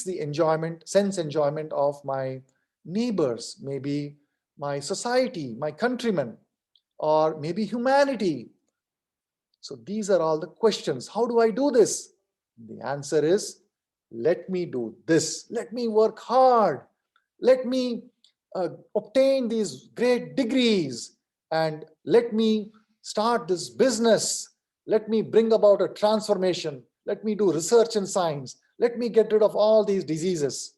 the enjoyment, sense enjoyment of my neighbors, maybe my society, my countrymen, or maybe humanity? So these are all the questions. How do I do this? The answer is, let me do this. Let me work hard. Let me obtain these great degrees, and let me start this business. Let me bring about a transformation. Let me do research in science. Let me get rid of all these diseases.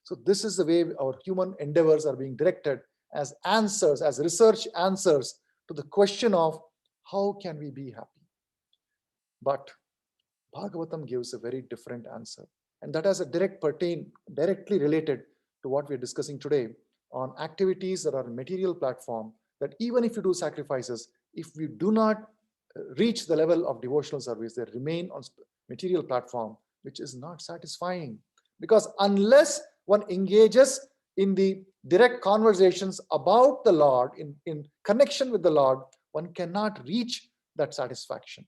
So this is the way our human endeavors are being directed as answers, as research answers to the question of how can we be happy. But Bhagavatam gives a very different answer. And that has a directly related to what we're discussing today on activities that are a material platform, that even if you do sacrifices, if we do not reach the level of devotional service, they remain on material platform, which is not satisfying. Because unless one engages in the direct conversations about the Lord, in connection with the Lord, one cannot reach that satisfaction.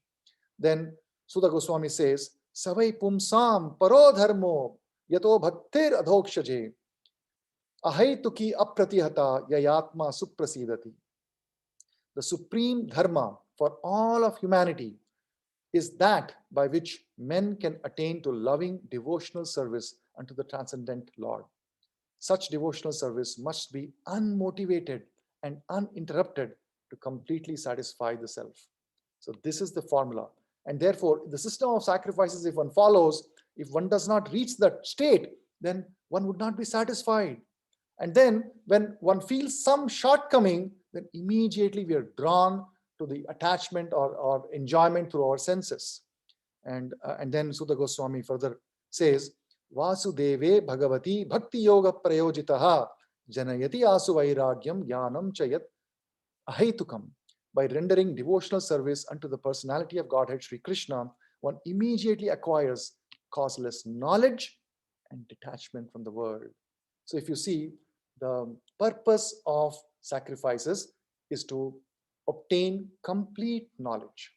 Then Sudha Goswami says, Savai pumsam paro dharmo yato bhaktir adhokshaje ahaituki apratihata yayatma suprasidati. The supreme dharma for all of humanity is that by which men can attain to loving devotional service unto the transcendent Lord. Such devotional service must be unmotivated and uninterrupted to completely satisfy the self. So this is the formula. And therefore, the system of sacrifices, if one follows, if one does not reach that state, then one would not be satisfied. And then when one feels some shortcoming, then immediately we are drawn to the attachment or enjoyment through our senses. And then Sudha Goswami further says, Vasudeve Bhagavati Bhakti Yoga Prayojitaha Janayati Asu Vairagyam Jnanam Chayat Ahaitukam. By rendering devotional service unto the personality of Godhead Sri Krishna, one immediately acquires causeless knowledge and detachment from the world. So if you see, the purpose of sacrifices is to obtain complete knowledge.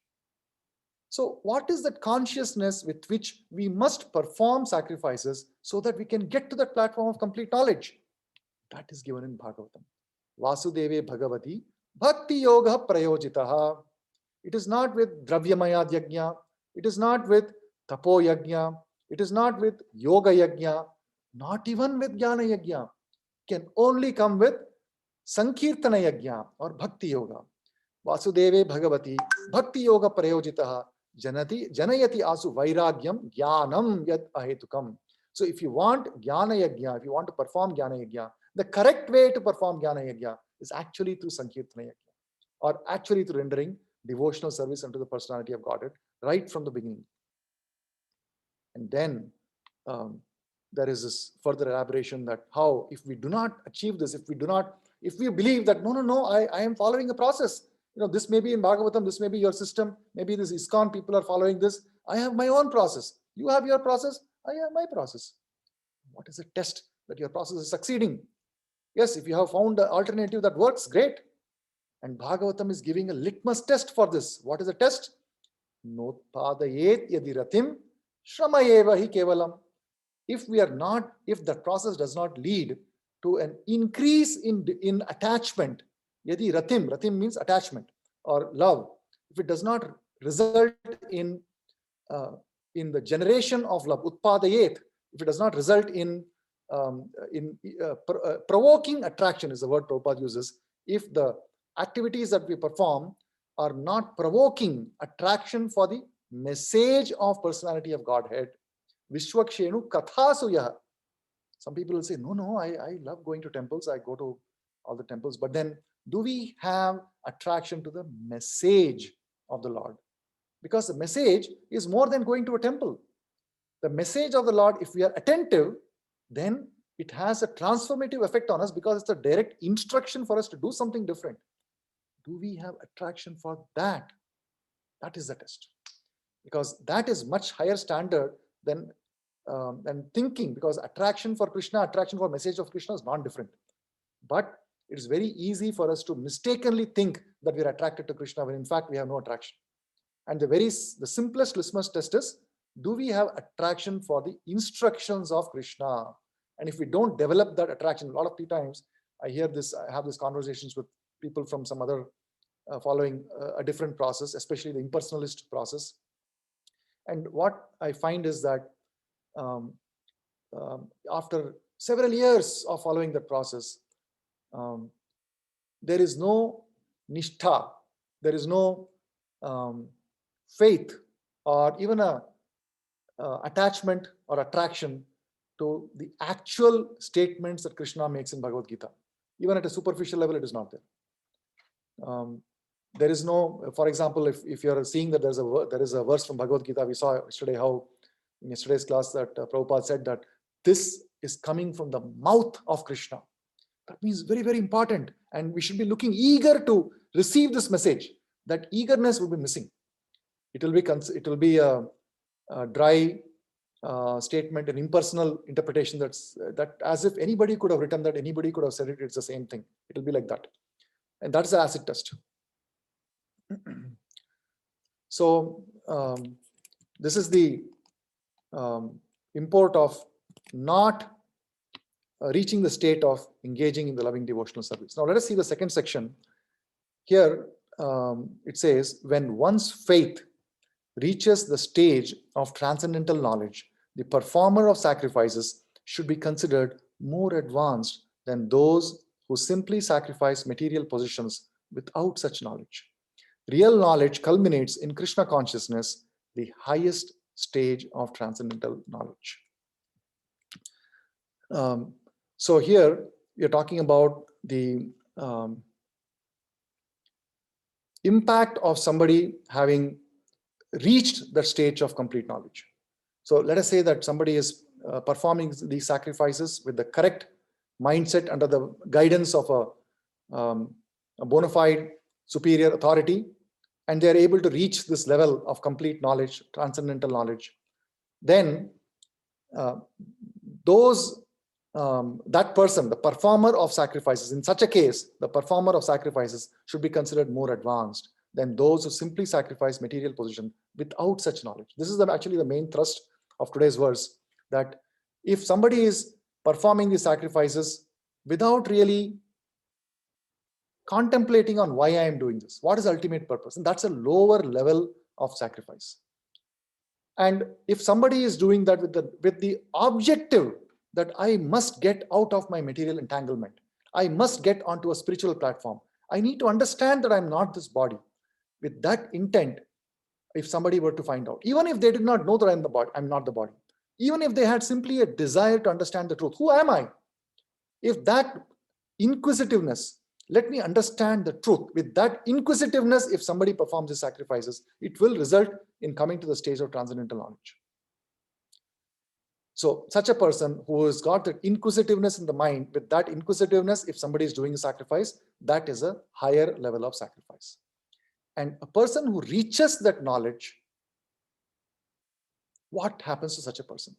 So what is that consciousness with which we must perform sacrifices so that we can get to that platform of complete knowledge? That is given in Bhagavatam. Vasudeve Bhagavati Bhakti Yoga Prayojitaha. It is not with Dravyamaya Yajna, it is not with Tapo Yajna, it is not with Yoga Yajna, not even with Jnana Yajna. Can only come with Sankirtana Yajna or Bhakti Yoga. Vasudeve Bhagavati Bhakti Yoga Prayojitaha Janayati Asu Vairagyam Jnanam Yat Ahetukam. So if you want Jnana Yajna, if you want to perform Jnana Yajna, the correct way to perform Jnana Yajna is actually through Sankirtana Yajna, or actually through rendering devotional service unto the personality of Godhead right from the beginning. And then there is this further elaboration that how, if we do not achieve this, if we believe that no, I am following a process. This may be in Bhagavatam, this may be your system, maybe this ISKCON people are following this. I have my own process. You have your process, I have my process. What is the test that your process is succeeding? Yes, if you have found an alternative that works, great. And Bhagavatam is giving a litmus test for this. What is the test? Notpadayet yadi ratim shramayeva hi kevalam. If the process does not lead to an increase in attachment, yadi ratim means attachment or love. If it does not result in the generation of love, utpadayet, if it does not result in provoking attraction is the word Prabhupada uses. If the activities that we perform are not provoking attraction for the message of personality of Godhead, Vishwakshenu Kathasuyah. Some people will say, no, I love going to temples, I go to all the temples, but then do we have attraction to the message of the Lord? Because the message is more than going to a temple. The message of the Lord, if we are attentive, then it has a transformative effect on us because it's a direct instruction for us to do something different. Do we have attraction for that? That is the test. Because that is much higher standard than thinking, because attraction for Krishna, attraction for message of Krishna is non-different. But it is very easy for us to mistakenly think that we are attracted to Krishna when in fact we have no attraction. And the simplest litmus test is Do we have attraction for the instructions of Krishna? And if we don't develop that attraction, a lot of times I have these conversations with people from some other following a different process, especially the impersonalist process. And what I find is that um, after several years of following that process, um, there is no nishtha, there is no faith, or even a attachment or attraction to the actual statements that Krishna makes in Bhagavad Gita. Even at a superficial level, it is not there. There is no, for example, if you're seeing that there is a verse from Bhagavad Gita, we saw yesterday how in yesterday's class that Prabhupada said that this is coming from the mouth of Krishna. That means very, very important. And we should be looking eager to receive this message. That eagerness will be missing. It will be a dry statement, an impersonal interpretation that as if anybody could have written that, anybody could have said it, it's the same thing. It will be like that. And that's the acid test. So this is the import of not reaching the state of engaging in the loving devotional service. Now let us see the second section. Here it says, when one's faith reaches the stage of transcendental knowledge, the performer of sacrifices should be considered more advanced than those who simply sacrifice material possessions without such knowledge. Real knowledge culminates in Krishna consciousness, the highest stage of transcendental knowledge. So here we are talking about the impact of somebody having reached that stage of complete knowledge. So let us say that somebody is performing these sacrifices with the correct mindset under the guidance of a bona fide superior authority, and they are able to reach this level of complete knowledge, transcendental knowledge. Then that person, the performer of sacrifices, in such a case, the performer of sacrifices should be considered more advanced than those who simply sacrifice material possession without such knowledge. This is actually the main thrust of today's verse, that if somebody is performing these sacrifices without really contemplating on why I am doing this, what is the ultimate purpose, and that's a lower level of sacrifice. And if somebody is doing that with the objective that I must get out of my material entanglement, I must get onto a spiritual platform, I need to understand that I'm not this body. With that intent, if somebody were to find out, even if they did not know that I'm not the body, even if they had simply a desire to understand the truth, who am I? If that inquisitiveness, let me understand the truth, with that inquisitiveness, if somebody performs the sacrifices, it will result in coming to the stage of transcendental knowledge. So such a person who has got that inquisitiveness in the mind, with that inquisitiveness, if somebody is doing a sacrifice, that is a higher level of sacrifice. And a person who reaches that knowledge, what happens to such a person?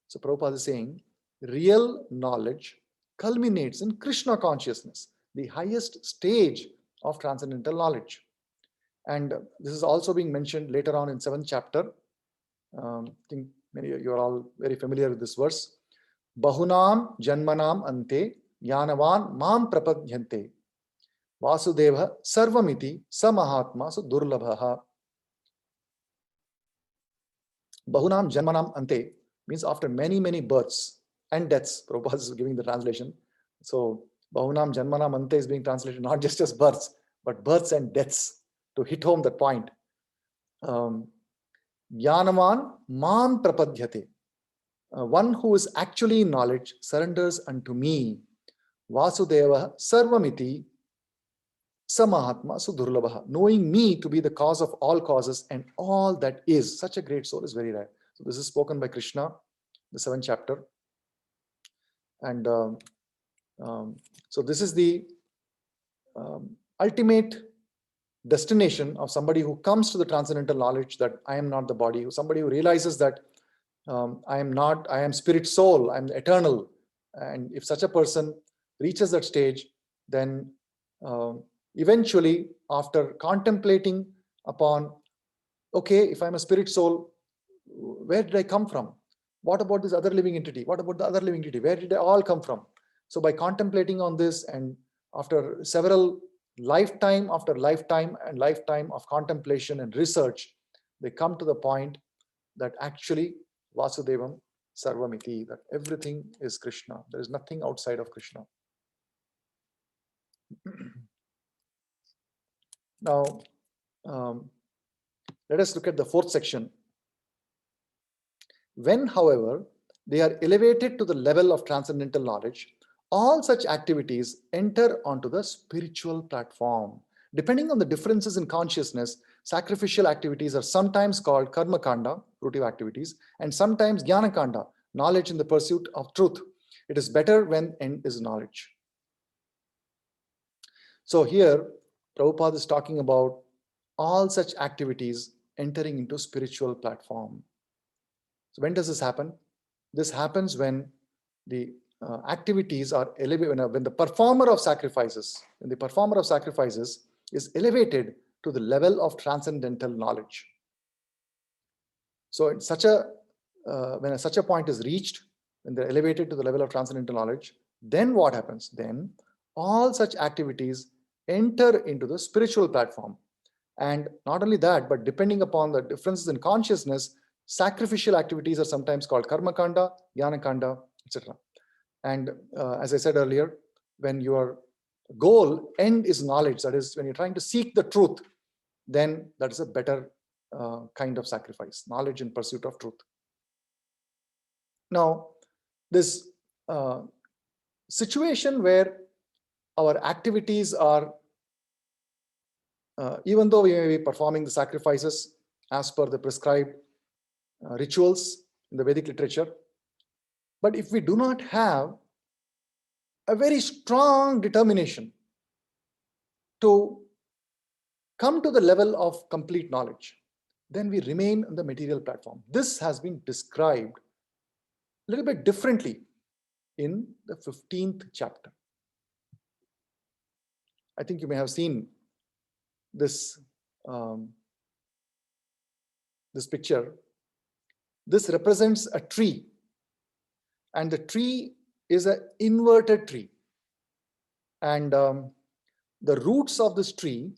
So Prabhupada is saying, real knowledge culminates in Krishna consciousness, the highest stage of transcendental knowledge. And this is also being mentioned later on in 7th chapter. I think many of you are all very familiar with this verse. Bahunam janmanam ante yanavan mam prapadhyante Vasudeva sarvamiti samahatma su durlabhaha. Bahunam janmanam ante means after many, many births and deaths. Prabhupada is giving the translation. So Bahunam janmanam ante is being translated not just as births, but births and deaths, to hit home that point. Jnanavan mam prapadhyate. One who is actually in knowledge surrenders unto me. Vasudeva sarvamiti Samahatma Sudurlabha. Knowing me to be the cause of all causes and all that is. Such a great soul is very rare. So this is spoken by Krishna, the 7th chapter. And so this is the ultimate destination of somebody who comes to the transcendental knowledge that I am not the body, somebody who realizes that I am spirit soul, I am eternal. And if such a person reaches that stage, then eventually, after contemplating upon, okay, if I'm a spirit soul, where did I come from? What about this other living entity? What about the other living entity? Where did they all come from? So by contemplating on this, and after several lifetime after lifetime and lifetime of contemplation and research, they come to the point that actually Vasudevam Sarvamiti, that everything is Krishna. There is nothing outside of Krishna. Now, let us look at the fourth section. When, however, they are elevated to the level of transcendental knowledge, all such activities enter onto the spiritual platform. Depending on the differences in consciousness, sacrificial activities are sometimes called karma kanda, fruitive activities, and sometimes jnana kanda, knowledge in the pursuit of truth. It is better when end is knowledge. So here, Prabhupada is talking about all such activities entering into spiritual platform. So when does this happen? This happens when the activities are elevated, when the performer of sacrifices, is elevated to the level of transcendental knowledge. So in such a when such a point is reached, when they're elevated to the level of transcendental knowledge, then what happens? Then all such activities enter into the spiritual platform. And not only that, but depending upon the differences in consciousness, sacrificial activities are sometimes called karma kanda, jnana kanda, etc. And as I said earlier, when your goal, end is knowledge, that is, when you're trying to seek the truth, then that is a better kind of sacrifice, knowledge in pursuit of truth. Now, this situation where our activities are, even though we may be performing the sacrifices as per the prescribed rituals in the Vedic literature, but if we do not have a very strong determination to come to the level of complete knowledge, then we remain on the material platform. This has been described a little bit differently in the 15th chapter. I think you may have seen this, this picture. This represents a tree, and the tree is an inverted tree. And the roots of this tree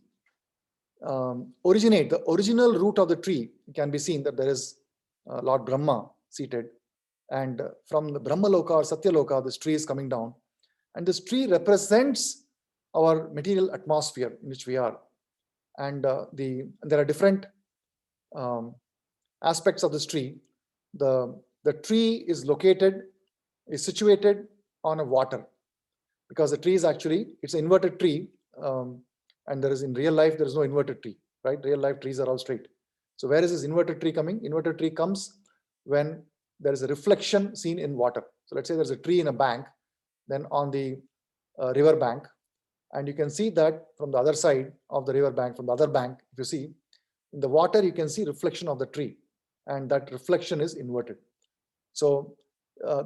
originate, the original root of the tree can be seen that there is Lord Brahma seated, and from the Brahmaloka or Satyaloka, this tree is coming down, and this tree represents our material atmosphere in which we are. And there are different aspects of this tree. The tree is situated on a water, because the tree is actually, it's an inverted tree, and there is, in real life, there is no inverted tree, right? Real life trees are all straight. So where is this inverted tree coming? Inverted tree comes when there is a reflection seen in water. So let's say there's a tree in a bank, then on the river bank, and you can see that from the other side of the river bank, from the other bank, if you see, in the water, you can see reflection of the tree, and that reflection is inverted. So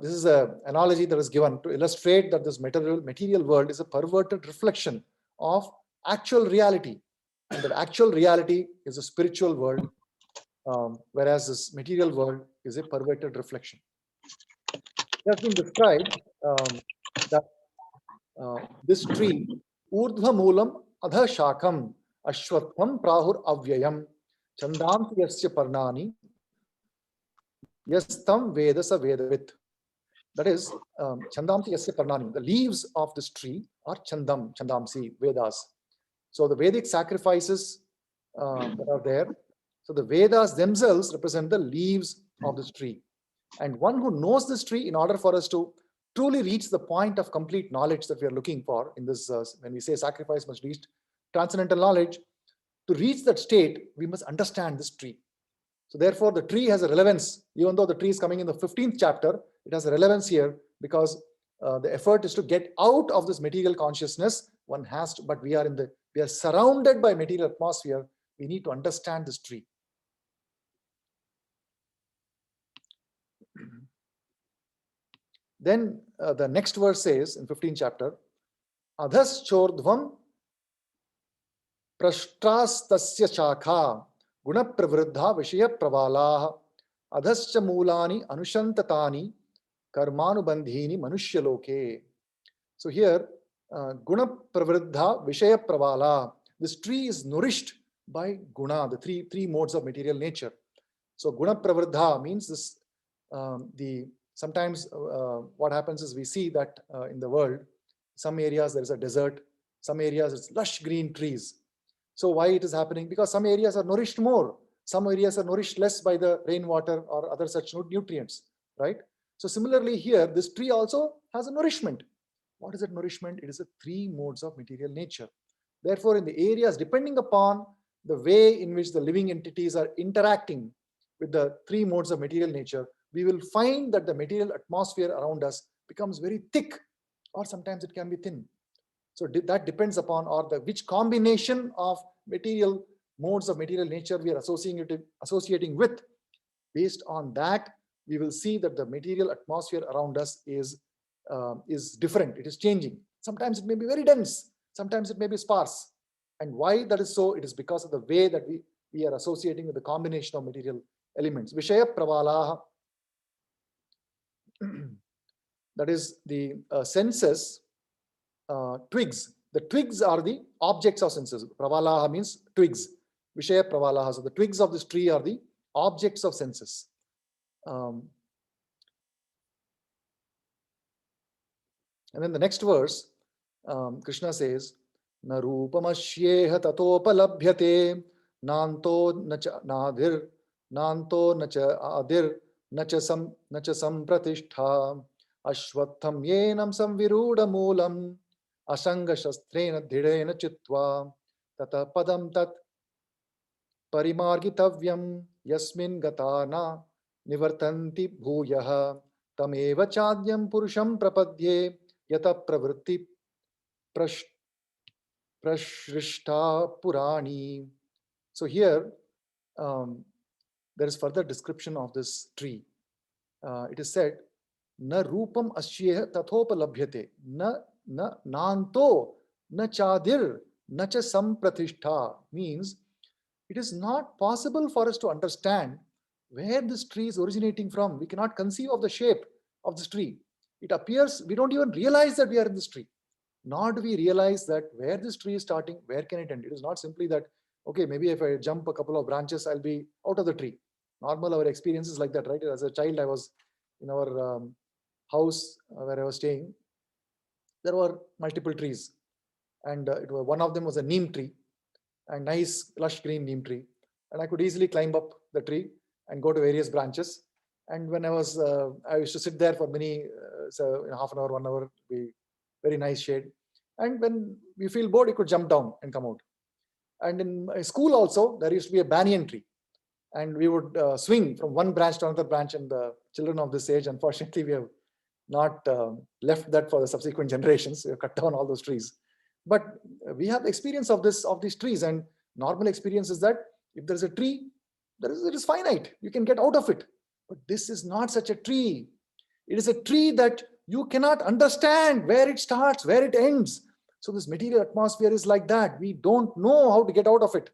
this is an analogy that is given to illustrate that this material world is a perverted reflection of actual reality, and that actual reality is a spiritual world, whereas this material world is a perverted reflection. It has been described that this tree, urdhva moolam adha shakam ashwatham prahur avyayam chandamti yasya parnani yastam vedasa vedavit. That is, chandamti yasya parnani, the leaves of this tree are chandamsi, Vedas. So the Vedic sacrifices that are there, so the Vedas themselves represent the leaves of this tree. And one who knows this tree, in order for us to truly reach the point of complete knowledge that we are looking for in this, when we say sacrifice must reach transcendental knowledge, to reach that state, we must understand this tree. So therefore, the tree has a relevance, even though the tree is coming in the 15th chapter, it has a relevance here, because the effort is to get out of this material consciousness. One has to, but we are surrounded by material atmosphere. We need to understand this tree. Then the next verse says in 15th chapter, Adhas chordhvam prashtrastasya chakha guna pravriddha vishaya pravala adhascha mulani anushantatani karmanubandhini manushya. So here, guna pravriddha vishaya pravala. This tree is nourished by guna, the three modes of material nature. So guna pravriddha means this. Sometimes what happens is we see that in the world, some areas there is a desert, some areas it's lush green trees. So why it is happening? Because some areas are nourished more, some areas are nourished less by the rainwater or other such nutrients, right? So similarly here, this tree also has a nourishment. What is that nourishment? It is the three modes of material nature. Therefore, in the areas, depending upon the way in which the living entities are interacting with the three modes of material nature, we will find that the material atmosphere around us becomes very thick, or sometimes it can be thin. So that depends upon, or which combination of material modes of material nature we are associating with. Based on that, we will see that the material atmosphere around us is different. It is changing. Sometimes it may be very dense, sometimes it may be sparse. And why that is so? It is because of the way that we are associating with the combination of material elements. Vishaya pravala, that is the senses, twigs. The twigs are the objects of senses. Pravalaha means twigs. Vishaya pravalaha. So the twigs of this tree are the objects of senses. And then the next verse, Krishna says, Na rupamashyeha tatopalabhyate nanto nacha nadir nanto nacha adir nacha sampratishtha ashwatham yenam samviruda moolam asanga shastrena dhidena chitva tata padam tat parimargitavyam yasmin gatana nivartanti bhuyah tameva chadyam purusham prapadye yata pravritti prashrishta purani. So here there is further description of this tree. It is said, na rupam asyeha tathopalabhyate na nanto na chadir na cha sampratishtha, means it is not possible for us to understand where this tree is originating from. We cannot conceive of the shape of this tree. It appears we don't even realize that we are in this tree. Nor do we realize that where this tree is starting, where can it end. It is not simply that, okay, maybe if I jump a couple of branches, I'll be out of the tree. Normal, our experience is like that, right? As a child, I was in our house where I was staying. There were multiple trees, and one of them was a neem tree, a nice lush green neem tree, and I could easily climb up the tree and go to various branches. And when I used to sit there for many, half an hour, 1 hour, be very nice shade. And when we feel bored, you could jump down and come out. And in my school also, there used to be a banyan tree, and we would swing from one branch to another branch. And the children of this age, unfortunately, we have not left that for the subsequent generations. We have cut down all those trees. But we have experience of these trees, and normal experience is that if there is a tree, it is finite. You can get out of it. But this is not such a tree. It is a tree that you cannot understand where it starts, where it ends. So this material atmosphere is like that. We don't know how to get out of it.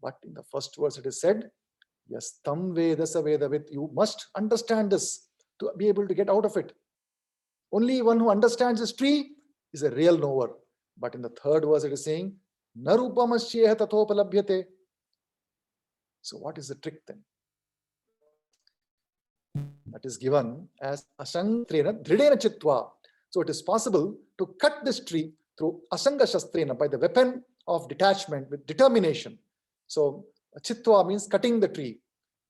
But in the first verse it is said, yes, tam vedasa vedavit. You must understand this to be able to get out of it. Only one who understands this tree is a real knower. But in the third verse it is saying, narupamasyeha tathopalabhyate. So what is the trick then? That is given as asangrena dhridena chitva. So it is possible to cut this tree through asanga shastrena, by the weapon of detachment, with determination. So chitva means cutting the tree,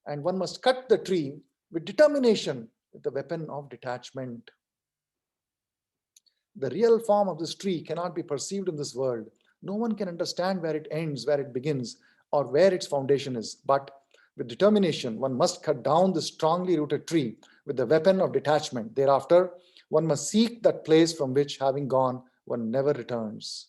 and one must cut the tree with determination, with the weapon of detachment. The real form of this tree cannot be perceived in this world. No one can understand where it ends, where it begins, or where its foundation is. But with determination, one must cut down the strongly rooted tree with the weapon of detachment. Thereafter, one must seek that place from which, having gone, one never returns.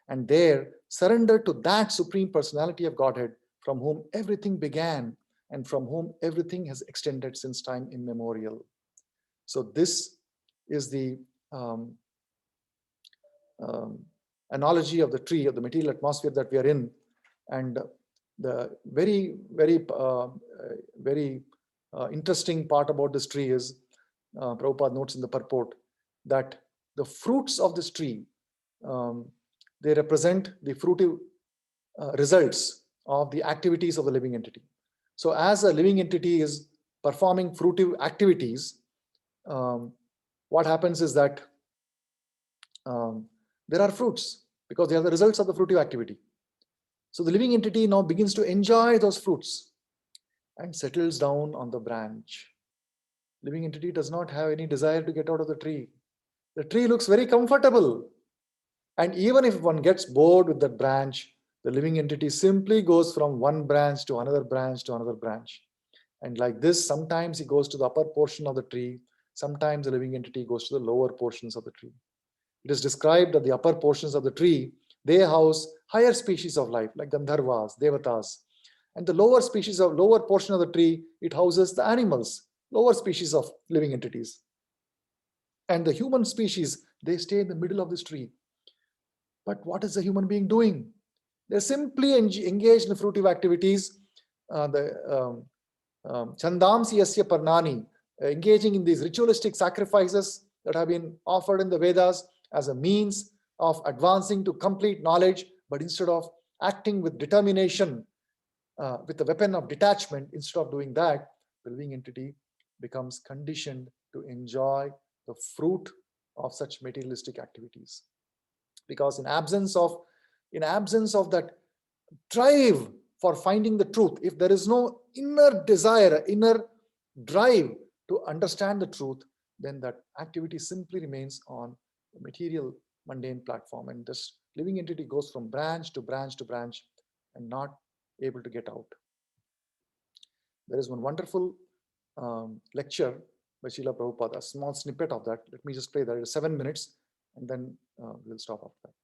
And there, surrender to that Supreme Personality of Godhead, from whom everything began and from whom everything has extended since time immemorial. So this is the analogy of the tree, of the material atmosphere that we are in. And the very interesting part about this tree is, Prabhupada notes in the purport, that the fruits of this tree, they represent the fruitive results of the activities of the living entity. So as a living entity is performing fruitive activities, what happens is that there are fruits because they are the results of the fruitive activity. So the living entity now begins to enjoy those fruits and settles down on the branch. Living entity does not have any desire to get out of the tree. The tree looks very comfortable. And even if one gets bored with that branch, the living entity simply goes from one branch to another branch to another branch. And like this, sometimes he goes to the upper portion of the tree. Sometimes the living entity goes to the lower portions of the tree. It is described that the upper portions of the tree, they house higher species of life like Gandharvas, Devatas. And the lower portion of the tree, it houses the animals, lower species of living entities. And the human species, they stay in the middle of this tree. But what is the human being doing? They're simply engaged in fruitive activities. The Chandamsi Yasya Parnani, engaging in these ritualistic sacrifices that have been offered in the Vedas as a means of advancing to complete knowledge, but instead of acting with determination, with the weapon of detachment, instead of doing that, the living entity becomes conditioned to enjoy the fruit of such materialistic activities. Because in absence of that drive for finding the truth, if there is no inner desire, inner drive to understand the truth, then that activity simply remains on the material mundane platform, and this living entity goes from branch to branch to branch and not able to get out. There is one wonderful lecture by Srila Prabhupada, a small snippet of that. Let me just play that. It's 7 minutes, and then we'll stop after that.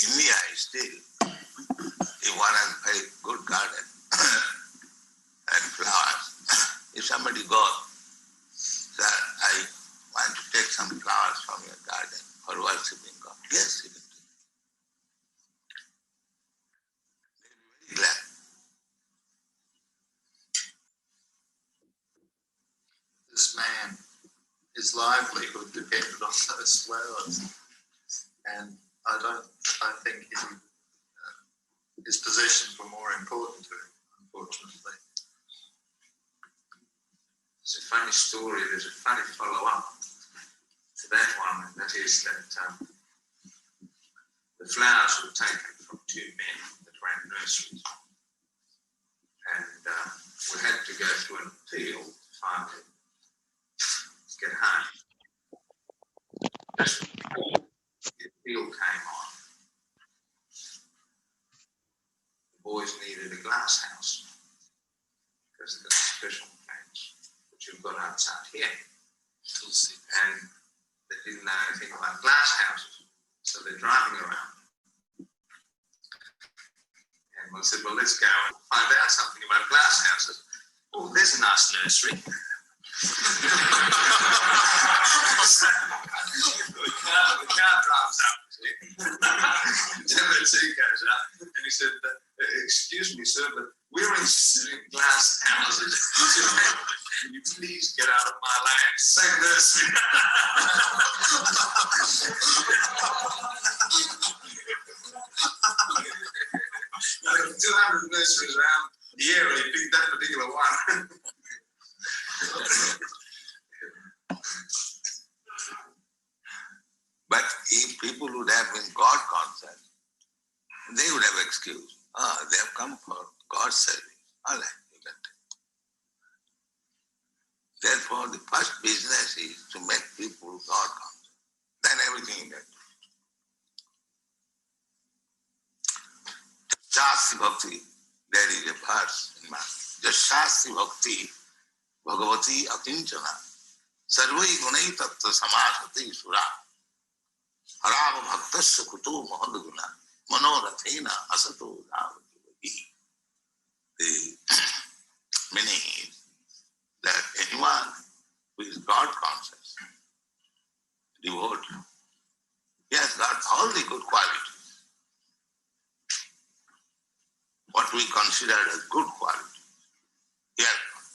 India is still, if one has a very good garden and flowers, if somebody goes, sir, I want to take some flowers from your garden for worshipping God. Yes, you can take. They'll be very glad. This man, his livelihood depended on those flowers, and I think his possessions were more important to him, unfortunately. There's a funny story, there's a funny follow-up to that one, and that is that the flowers were taken from two men that ran nurseries, and we had to go through an appeal to finally get home. Just before the appeal came on, the boys needed a glass house because they've got special plans, which you've got outside here. And they didn't know anything about glass houses, so they're driving around. And we said, well, let's go and find out something about glass houses. Oh, there's a nice nursery. The car drives up. MOT goes up and he said, excuse me, sir, but we're interested in glass houses. Can you please get out of my lane? Same nursery. There are 200 nurseries around the area. He picked that particular one. But if people would have been God conscious, they would have excused. They have come for God's service. All right, you can take. Therefore, the first business is to make people God conscious. Then everything is better. Shasti Bhakti, there is a verse in my just Shasti Bhakti, Bhagavati Akinchana, Sarvai Gunai Tattva Samasati Sura, Harava Bhaktasya Kutu Mohadaguna, Manorathena Asato Dhavati. The meaning is that anyone who is God conscious, devotee, he has got all the good qualities, what we consider as good qualities. He has got.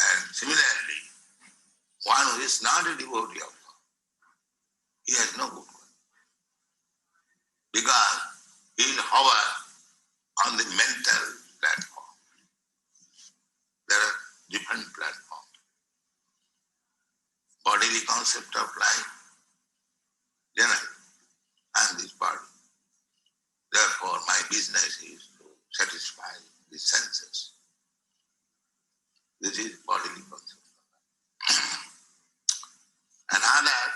And similarly, one who is not a devotee of God, he has no good quality. Because he will hover on the mental platform. There are different platforms. Bodily concept of life, general, and this body. Therefore, my business is to satisfy the senses. This is bodily concept of life. And others,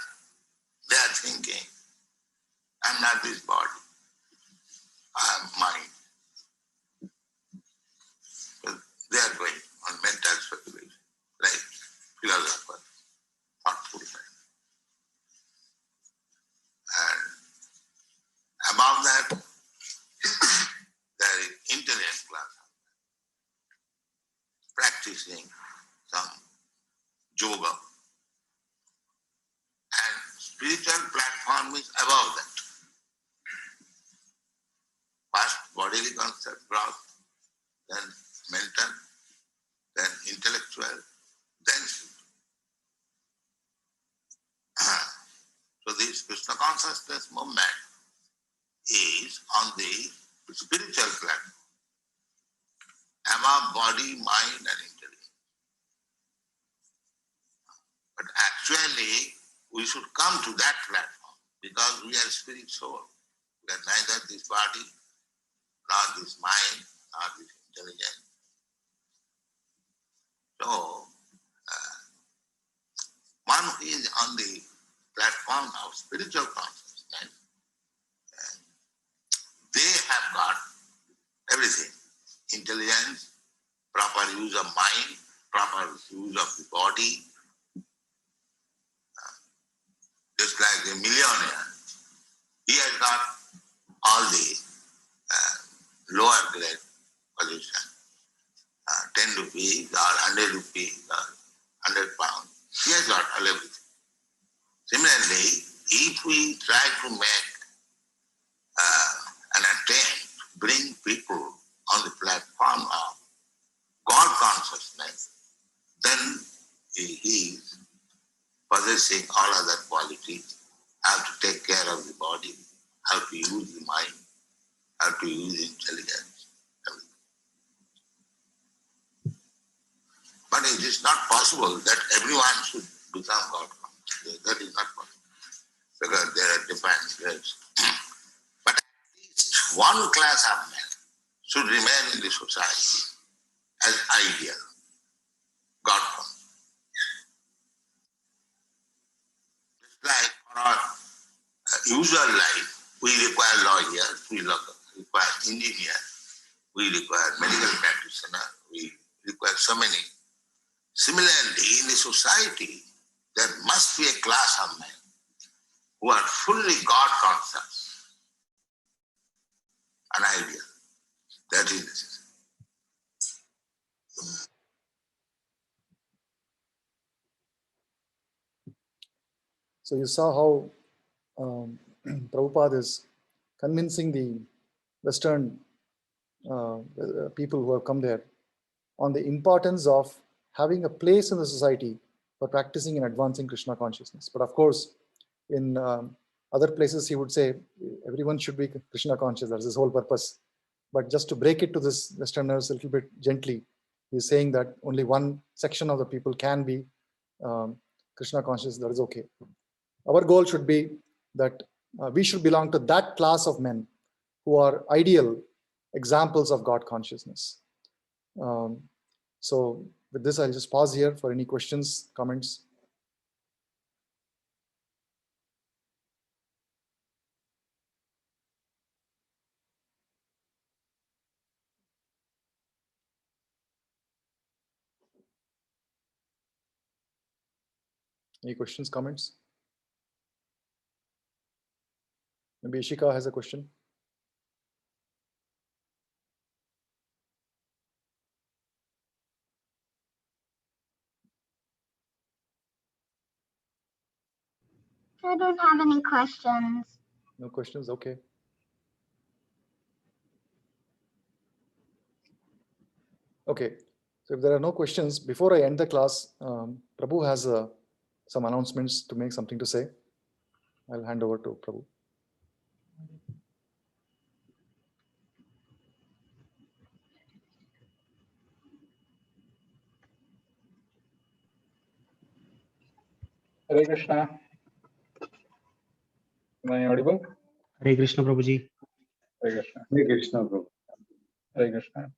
they are thinking, I am not this body, I am mind. So they are going on mental speculation, like philosophers, thoughtful men. And above that, there is intelligent class, practicing some yoga. And spiritual platform is above that. First bodily concept growth, then mental, then intellectual, then spiritual. So this Krishna consciousness movement is on the spiritual platform, above body, mind and intelligence. But actually, we should come to that platform because we are spirit soul. We are neither this body, nor this mind, nor this intelligence. So, one who is on the platform of spiritual consciousness, they have got everything. Intelligence, proper use of mind, proper use of the body. Just like a millionaire, he has got all the lower grade position, 10 rupees or 100 rupees or 100 pounds. He has got all everything. Similarly, if we try to make an attempt to bring people on the platform of God consciousness, then he is possessing all other qualities, how to take care of the body, how to use the mind, how to use intelligence, everything. But it is not possible that everyone should become God conscious. That is not possible, because there are different grades. But at least one class of men should remain in the society as ideal, God conscious. Just like for our usual life, we require lawyers, we require engineers, we require medical practitioners, we require so many. Similarly, in the society, there must be a class of men who are fully God conscious, an ideal. That is necessary. So you saw how Prabhupada is convincing the Western people who have come there on the importance of having a place in the society for practicing and advancing Krishna consciousness. But of course, in other places, he would say everyone should be Krishna conscious. That's his whole purpose. But just to break it to this Westerners a little bit gently, he's saying that only one section of the people can be Krishna conscious. That is okay. Our goal should be that we should belong to that class of men who are ideal examples of God consciousness. So with this, I'll just pause here for any questions, comments. Any questions, comments? Maybe Ishika has a question. I don't have any questions. No questions? Okay. Okay. So if there are no questions, before I end the class, Prabhu has some announcements to make, something to say. I'll hand over to Prabhu. Hare Krishna. Am I audible? Hare Krishna, Prabhuji. Hare Krishna. Hare Krishna, Prabhu. Hare Krishna.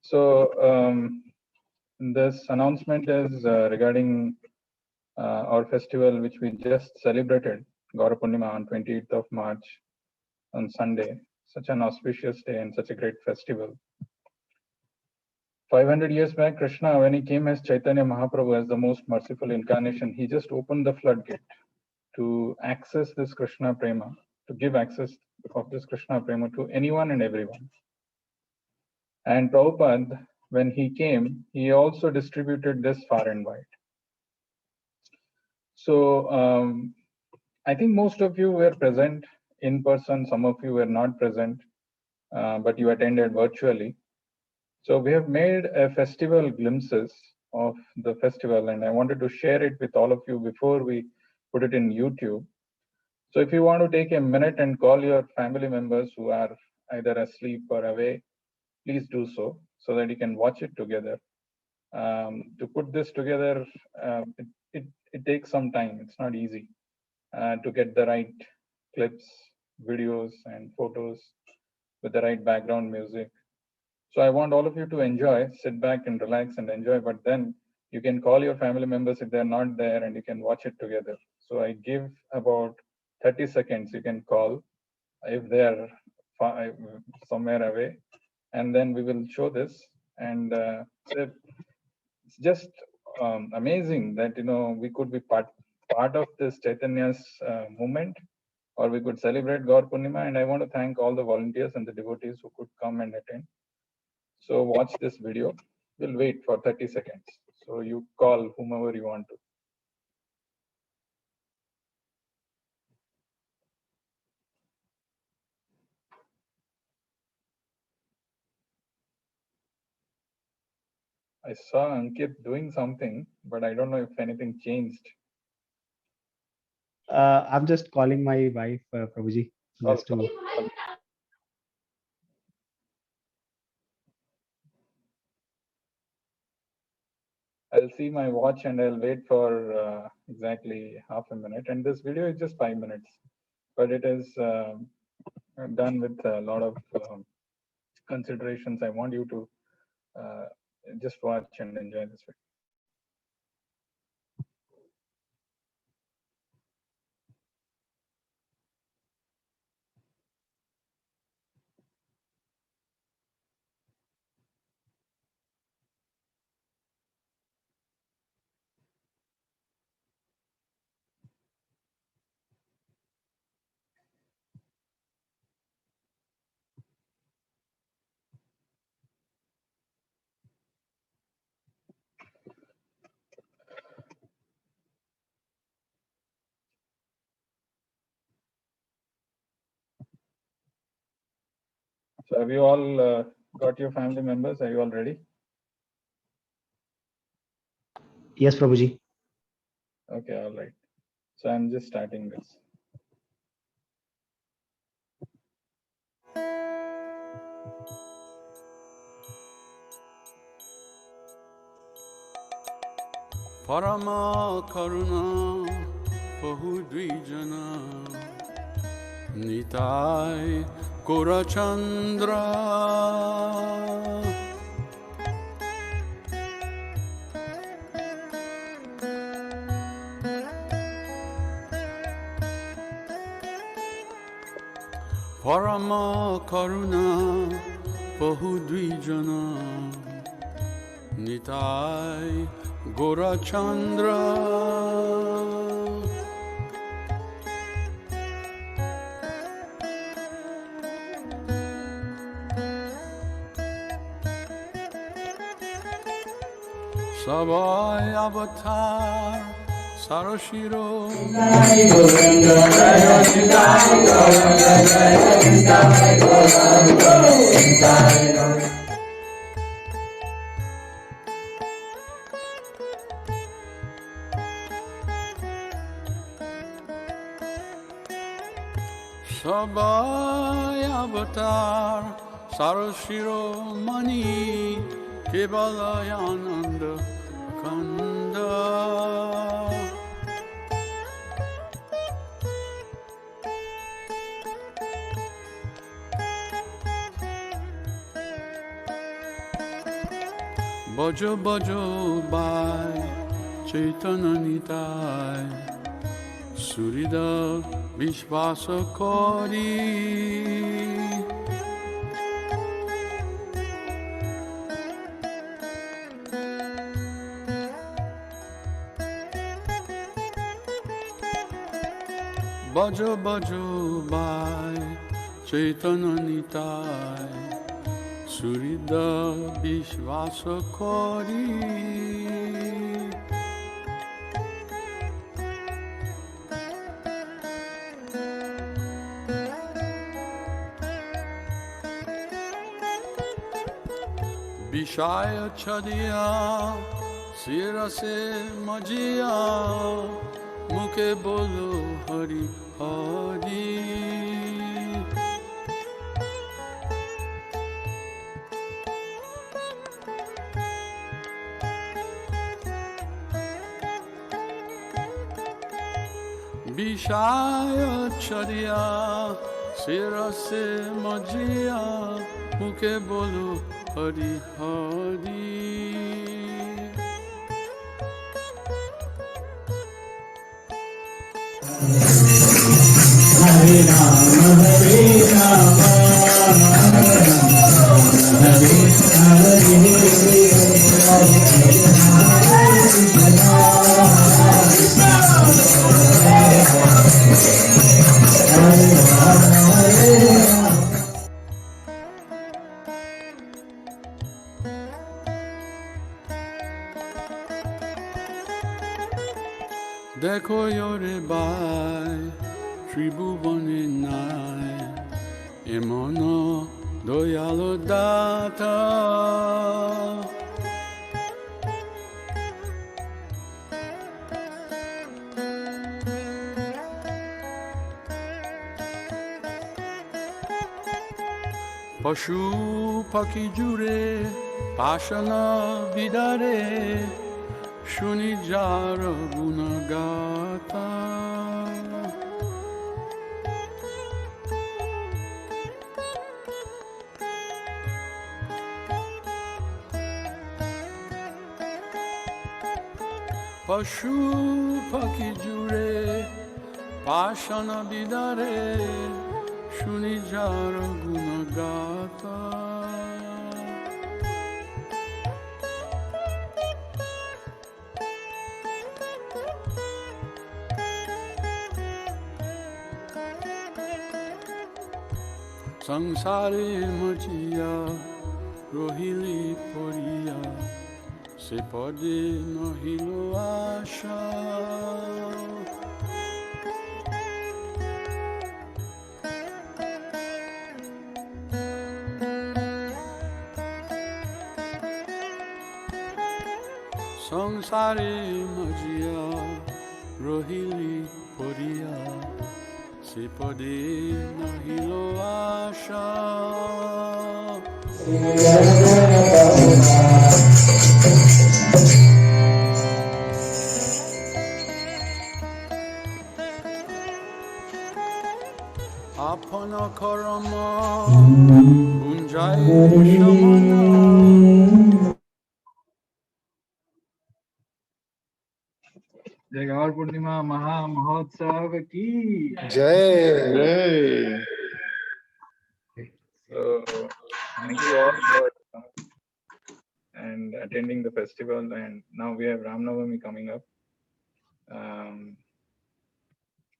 So this announcement is regarding our festival, which we just celebrated, Gaura Purnima, on 28th of March on Sunday. Such an auspicious day and such a great festival. 500 years back, Krishna, when he came as Chaitanya Mahaprabhu, as the most merciful incarnation, he just opened the floodgate to access this Krishna Prema, to give access of this Krishna Prema to anyone and everyone. And Prabhupada, when he came, he also distributed this far and wide. So I think most of you were present in person, some of you were not present, but you attended virtually. So we have made a festival glimpses of the festival, and I wanted to share it with all of you before we put it in YouTube. So if you want to take a minute and call your family members who are either asleep or away, please do so that you can watch it together. To put this together, it takes some time. It's not easy to get the right clips, videos, and photos with the right background music. So I want all of you to enjoy, sit back and relax and enjoy, but then you can call your family members if they're not there and you can watch it together. So I give about 30 seconds, you can call if they're somewhere away, and then we will show this. And it's just amazing that, we could be part of this Chaitanya's movement, or we could celebrate Gaur Purnima. And I want to thank all the volunteers and the devotees who could come and attend. So watch this video. We'll wait for 30 seconds. So you call whomever you want to. I saw Ankit doing something, but I don't know if anything changed. I'm just calling my wife, Prabhuji, just to. I'll see my watch and I'll wait for exactly half a minute. And this video is just 5 minutes, but it is done with a lot of considerations. I want you to just watch and enjoy this video. So have you all got your family members? Are you all ready? Yes, Prabhuji. Okay, all right. So I'm just starting this. Parama Karuna Bahudvijana Nitai Korachandra Parama Karuna Bahudvijana Nitai Gorachandra. Savai Avatar Sarashiro Savai Avatar Sarashiro Mani Kevalayananda Kanda Bajo Bajo Bai Chaitanya Nitai Surida Vishvasa Kori Bajo Bajo Bai Chaitanya Nitai Surida Vishvasa Kori Vishaya Chadiya Sirase Majia Mukhe Bolo Hari Hari Vishaya Chadiya Sirase Majia Mukhe Bolo Hari Hari Hare Rama Hare Rama Hare Dekho yore bai Tribhuvane nai Emono doyalo data Pashu Paki Jure Pashana Vidare Shuni Jara Gunagata Pashu Paki Jure Pashana Vidare Shuni Jara Gunagata Sansare Majia Rohili Poria Se pode no hilo achar Sansare Majia Rohili Poria Se pode no hilo achar Apana Karama Unjai Shamana जय गौर पूर्णिमा महा महोत्सव की Jai. So thank you all for coming. And attending the festival, and now we have Ram Navami coming up.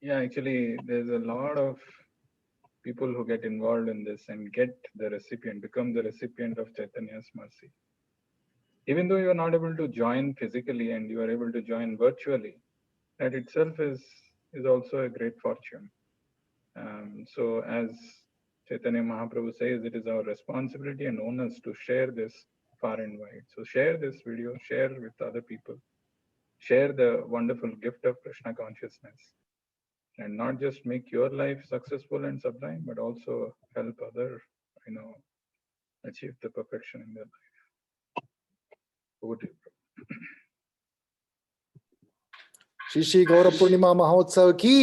Yeah, actually, there's a lot of people who get involved in this and get the recipient, become the recipient of Chaitanya's mercy. Even though you are not able to join physically and you are able to join virtually, that itself is also a great fortune. So as Chaitanya Mahaprabhu says, it is our responsibility and onus to share this far and wide. So share this video, share with other people, share the wonderful gift of Krishna consciousness, and not just make your life successful and sublime, but also help other, achieve the perfection in their life. Over to you, Prabhu. Shri Shri Gaur पूर्णिमा महोत्सव की,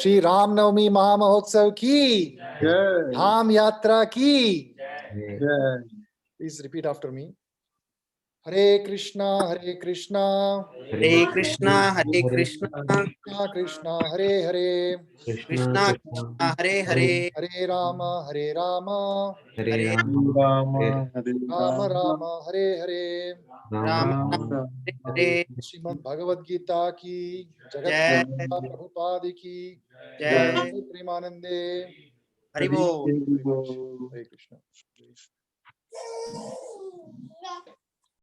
श्री राम नवमी महा महोत्सव की, धाम यात्रा की. Please repeat after me. Hare Krishna, Hare Krishna, Hare Krishna, Hare Krishna, Krishna Krishna, Hare Hare, Krishna Krishna, Hare Hare, Hare Rama, Hare Rama, Hare Rama Rama, Hare Hare. Rama, Hare Shrimad Bhagavad Gita की, जगत Jai, Prabhupada की Jai, प्रेमानंदे. Hare Bol. Hare Krishna.